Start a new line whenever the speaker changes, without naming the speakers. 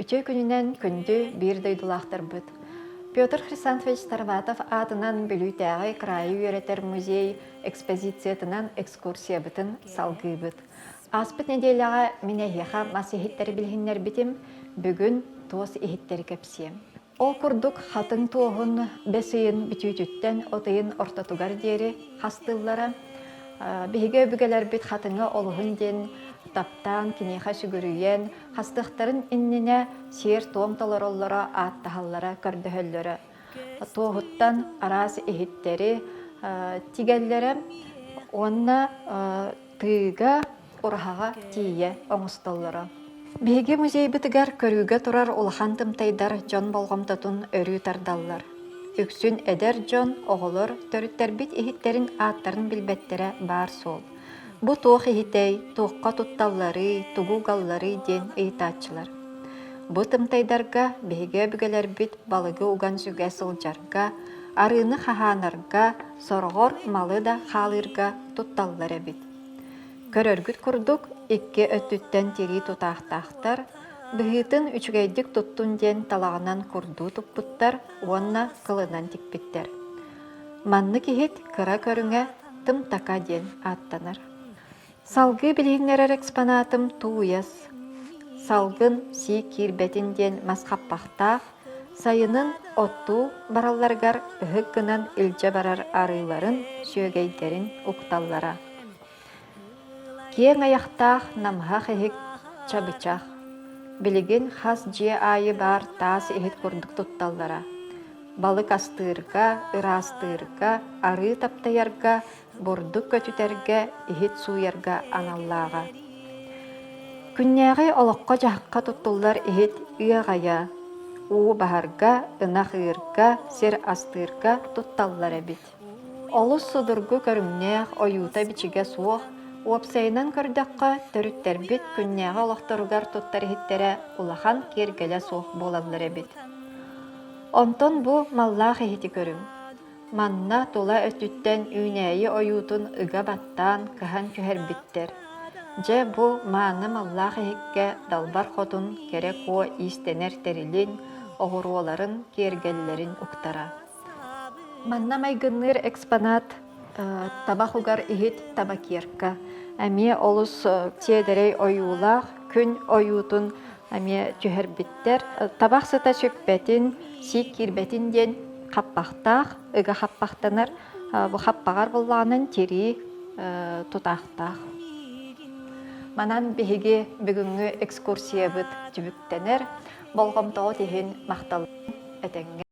Үчө күнүнен күндү бир дойдулаахтар быт. Петр Хрисантович Тарватов атынан Білүйтәғай крайы үйретер музей экспозициятынан экскурсия бытын салгы быт. Аспыт неделяға мене еха масы ихиттері білгіннер бітім, бүгін тоос ихиттері кәпсием. Ол күрдік хатын туғын бәсейін бүтүйтіттен отайын ортатугар дері хастыллара. Беге бүгелер бит хатыңа олығын ден таптан кинеха сүгүрүйен, хастықтарын инніне сер тоңталар оллара аттахаллара көрдөһөллөрө. Тоғыттан арас ихиттері тигеллері онна тыыга урахага тие оңыстоллара. Беге музей бітігер көрүүгө турар улахан тымтайдар жон болгомтотун өрүү тардаллар. Үксүн эдер жон оғылыр төрүттер бит ихиттерин аттарын билбеттере бар сол. Бу тоқ ихитей, тоққа тутталлары, тугугаллары ден ыйтачылар. Бу тымтайдарга беге бүгелер бит балыгы уган сүгэ сылжарга, арыны хаханарга, сорғор малы да халырга тутталлары бит. Көрөргүт курдук икки өттүттен тири тутақтақтар, быһытын үчүгейдик туттун ден талагынан курду туппуттар, уонна кылынан тикпиттер. Манны кихит кыра көрүңе тым така ден аттанар. Салгы билгиннерер экспонатым туяс. Салгын си кирбетин ден масқаппақтақ, сайынын отту баралларгар ыһык гынан илже барар арыйларын сүйөгейдерин укталлара. Кең аяқтақ намхақ эхик чабычақ. Билигин хас жие айы бар таас эхит курдук тутталлара. Балык астырга, ырастырга, ары таптаярга, бордук көтүтерге, эхит суярга аналлаға. Күннәғай олыққа жаққа туттулар эхит ыағая, уу бахарга, ынақ ырга, сер астырга тутталлара бит. Олус судургу көрүмнәқ ойута бичиге суох, Уапсайынан көрдіққа төріттер бит күннәға олақтаругар туттар хиттере улахан кергеле соқ болалары бит. Онтон бу маллақ эхити көрім. Манна тула өттүттен үйнәйі ойутун ыга баттан кыхан көхер биттер. Же бу мааны маллақ эхикке далбар хотун керек о истенер терилин, оғыруоларын кергеллерин уктара. Манна майгынныр экспонат табақ угар ихит табакерка. Әме олус тедерей ойулақ, күн ойутун әме түхер биттер. Табақ сыта чөкпетін, сик кирбетін ден қаппақтақ, ыға қаппақтанар, бұ қаппағар болғанын тери тұтақтақ. Манан беге бүгінгі экскурсия бұд түбіктенер, болғымтау теген мақтал әтенге.